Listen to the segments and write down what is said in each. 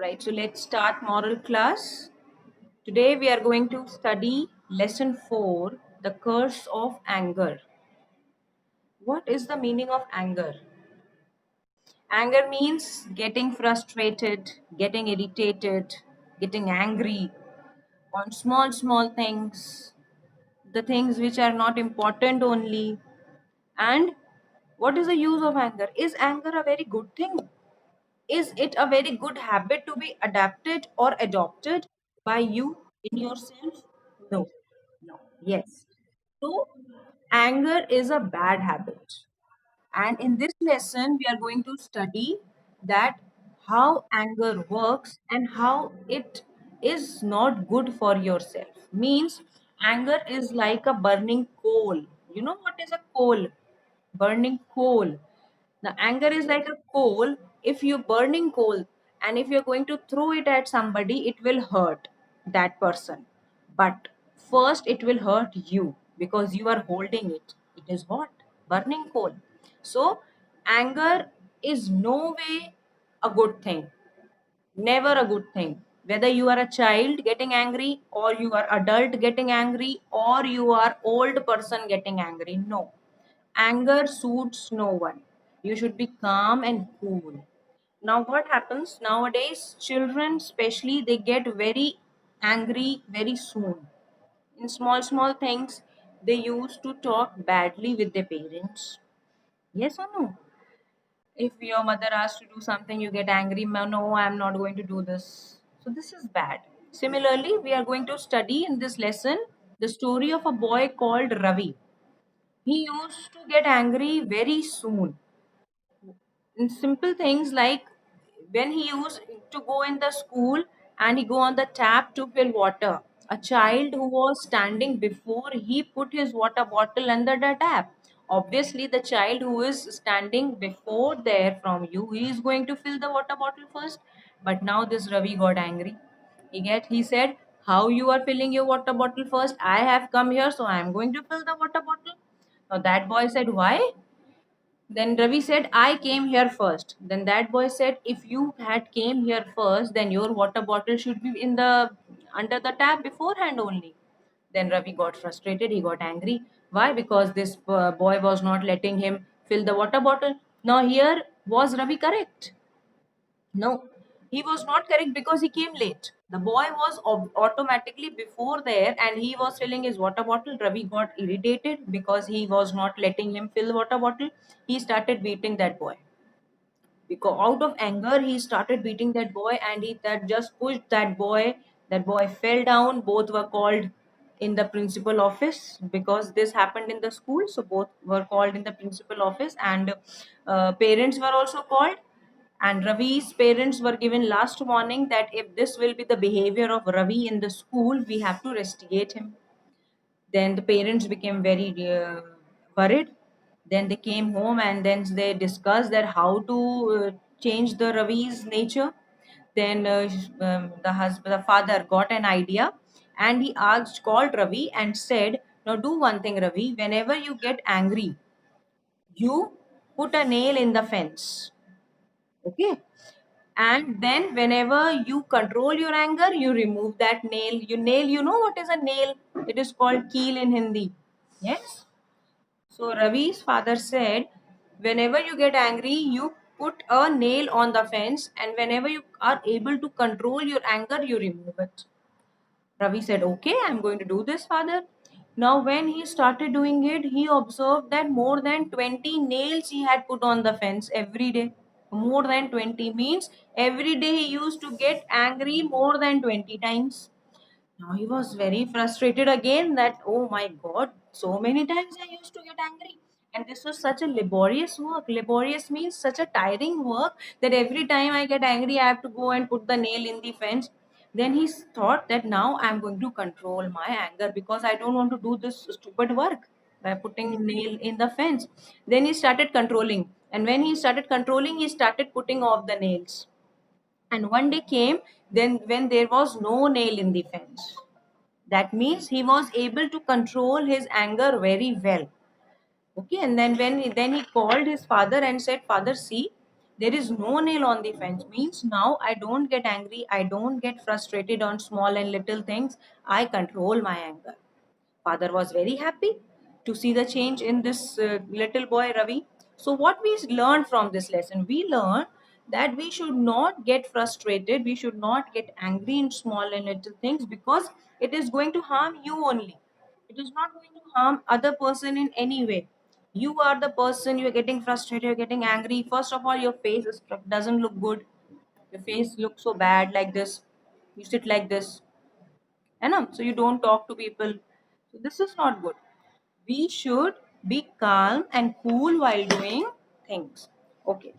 Right, so let's start moral class. Today we are going to study lesson 4, the curse of anger. What is the meaning of anger? Anger means getting frustrated, getting irritated, getting angry on small things, the things which are not important only. And what is the use of anger? Is anger a very good thing? Is it a very good habit to be adapted or adopted by you in yourself? No. No. Yes. So, anger is a bad habit. And in this lesson, we are going to study that how anger works and how it is not good for yourself. Means anger is like a burning coal. You know what is a coal? Burning coal. The anger is like a coal. If you're burning coal and if you're going to throw it at somebody, it will hurt that person. But first, it will hurt you because you are holding it. It is what? Burning coal. So, anger is no way a good thing. Never a good thing. Whether you are a child getting angry or you are adult getting angry or you are old person getting angry. No, anger suits no one. You should be calm and cool. Now, what happens nowadays? Children, especially, they get very angry very soon. In small things, they used to talk badly with their parents. Yes or no? If your mother asks to do something, you get angry. No, I'm not going to do this. So, this is bad. Similarly, we are going to study in this lesson the story of a boy called Ravi. He used to get angry very soon. In simple things like when he used to go in the school and he go on the tap to fill water. A child who was standing before he put his water bottle under the tap. Obviously, the child who is standing before there from you, he is going to fill the water bottle first. But now this Ravi got angry. He said, "How you are filling your water bottle first? I have come here, so I am going to fill the water bottle." Now that boy said, "Why?" Then Ravi said, "I came here first." Then that boy said, "If you had came here first, then your water bottle should be in the under the tap beforehand only." Then Ravi got frustrated. He got angry. Why? Because this boy was not letting him fill the water bottle. Now here was Ravi correct? No, he was not correct because he came late. The boy was automatically before there and he was filling his water bottle. Ravi got irritated because he was not letting him fill the water bottle. He started beating that boy. Because out of anger, he started beating that boy and he that just pushed that boy. That boy fell down. Both were called in the principal office because this happened in the school. So both were called in the principal office and parents were also called, and Ravi's parents were given last warning that if this will be the behavior of Ravi in the school, we have to restigate him. Then the parents became very worried. Then they came home and then they discussed that how to change the Ravi's nature. Then the father got an idea and he called Ravi and said, "Now do one thing, Ravi. Whenever you get angry, you put a nail in the fence. Okay, and then whenever you control your anger, you remove that nail. You know what is a nail? It is called keel in Hindi. Yes. So Ravi's father said, whenever you get angry, you put a nail on the fence, and whenever you are able to control your anger, you remove it. Ravi said, "Okay, I'm going to do this, father." Now, when he started doing it, he observed that more than 20 nails he had put on the fence every day. More than 20 means every day he used to get angry more than 20 times. Now he was very frustrated again that, oh my god, so many times I used to get angry. And this was such a laborious work. Laborious means such a tiring work that every time I get angry, I have to go and put the nail in the fence. Then he thought that now I'm going to control my anger because I don't want to do this stupid work by putting a nail in the fence. Then he started controlling. And when he started controlling, he started putting off the nails. And one day came then when there was no nail in the fence. That means he was able to control his anger very well. Okay, and then then he called his father and said, "Father, see, There is no nail on the fence. Means now I don't get angry, I don't get frustrated on small and little things. I control my anger. Father was very happy to see the change in this little boy Ravi. So, what we learned from this lesson? We learned that we should not get frustrated, we should not get angry in small and little things, because it is going to harm you only. It is not going to harm other person in any way. You are the person, you're getting frustrated, you're getting angry. First of all, your face doesn't look good. Your face looks so bad like this. You sit like this, so you don't talk to people. So this is not good. We should be calm and cool while doing things. Okay.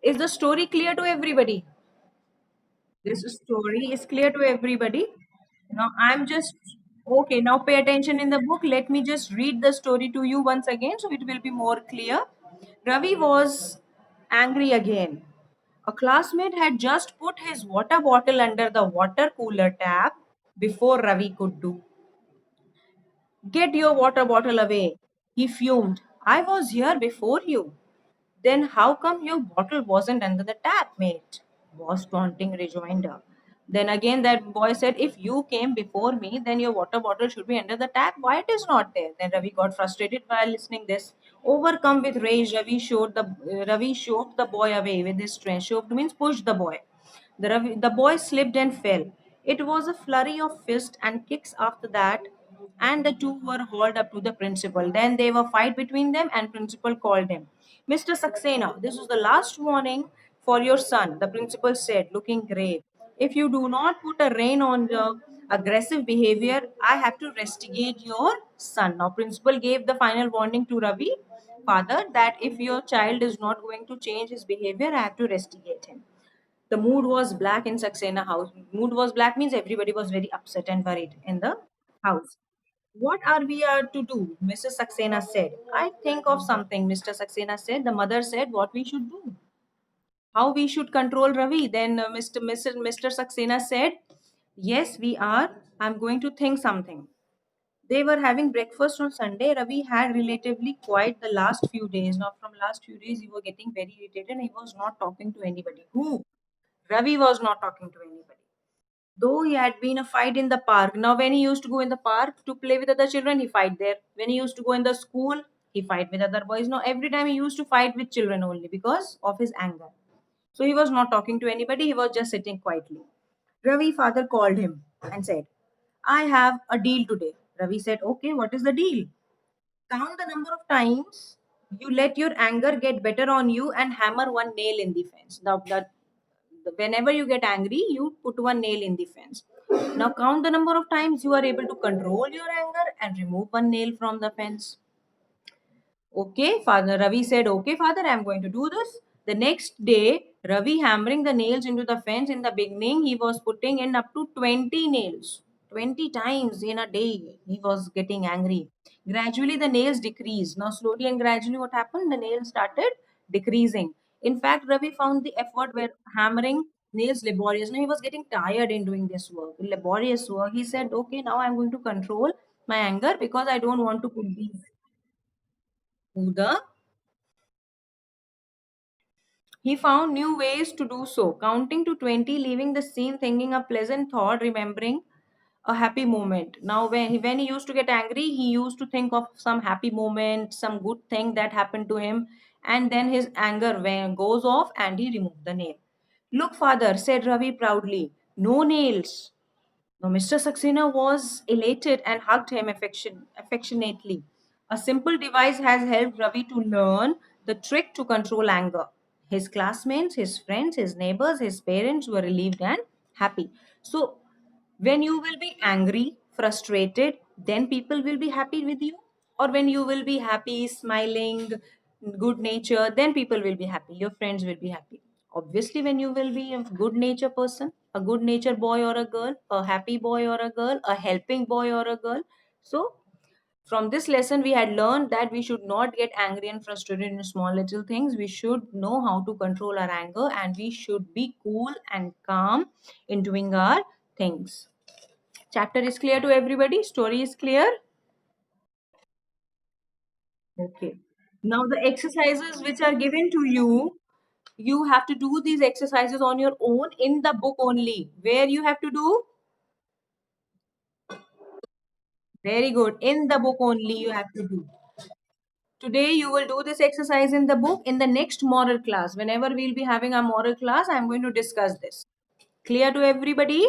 Is the story clear to everybody? This story is clear to everybody. Now I'm just okay. Now pay attention in the book. Let me just read the story to you once again so it will be more clear. Ravi was angry again. A classmate had just put his water bottle under the water cooler tap before Ravi could do. Get your water bottle away. He fumed. I was here before you. Then how come your bottle wasn't under the tap, mate? Was taunting rejoinder. Then again that boy said, if you came before me, then your water bottle should be under the tap. Why it is not there? Then Ravi got frustrated while listening this. Overcome with rage, Ravi shoved the boy away with his strength. Shoved means pushed the boy. The boy slipped and fell. It was a flurry of fists and kicks after that, and the two were hauled up to the principal. Then there were fight between them, and principal called him. Mr. Saxena, this is the last warning for your son, the principal said, looking grave. If you do not put a rein on the aggressive behavior, I have to restigate your son. Now, principal gave the final warning to Ravi, father, that if your child is not going to change his behavior, I have to restigate him. The mood was black in Saxena house. Mood was black means everybody was very upset and worried in the house. What are we are to do? Mrs. Saxena said. I think of something, Mr. Saxena said. The mother said what we should do. How we should control Ravi. Then Mr. Saxena said, yes, we are. I'm going to think something. They were having breakfast on Sunday. Ravi had relatively quiet the last few days. Now, from last few days, he was getting very irritated and he was not talking to anybody. Who? Ravi was not talking to anybody. Though he had been a fight in the park. Now, when he used to go in the park to play with other children, he fight there. When he used to go in the school, he fight with other boys. Now, every time he used to fight with children only because of his anger. So he was not talking to anybody. He was just sitting quietly. Ravi father called him and said, I have a deal today. Ravi said, okay, what is the deal? Count the number of times you let your anger get better on you and hammer one nail in the fence. Whenever you get angry, you put one nail in the fence. Now count the number of times you are able to control your anger and remove one nail from the fence. Okay, Father Ravi said, okay, Father, I'm going to do this. The next day, Ravi hammering the nails into the fence. In the beginning, he was putting in up to 20 nails. 20 times in a day, he was getting angry. Gradually, the nails decreased. Now, slowly and gradually, what happened? The nails started decreasing. In fact, Ravi found the effort where hammering nails laborious. Now, he was getting tired in doing this work, laborious work. He said, okay, now I'm going to control my anger because I don't want to put these to the He found new ways to do so, counting to 20, leaving the scene, thinking a pleasant thought, remembering a happy moment. Now, when he used to get angry, he used to think of some happy moment, some good thing that happened to him, and then his anger goes off and he removed the nail. Look, father, said Ravi proudly, no nails. Now, Mr. Saxena was elated and hugged him affectionately. A simple device has helped Ravi to learn the trick to control anger. His classmates, his friends, his neighbors, his parents were relieved and happy. So, when you will be angry, frustrated, then people will be happy with you. Or when you will be happy, smiling, good nature, then people will be happy. Your friends will be happy. Obviously, when you will be a good nature person, a good nature boy or a girl, a happy boy or a girl, a helping boy or a girl. So, from this lesson, we had learned that we should not get angry and frustrated in small little things. We should know how to control our anger and we should be cool and calm in doing our things. Chapter is clear to everybody? Story is clear? Okay. Now, the exercises which are given to you, You have to do these exercises on your own in the book only. Where you have to do? Very good. In the book only you have to do. Today you will do this exercise in the book. In the next moral class, whenever we'll be having a moral class, I'm going to discuss this. Clear to everybody?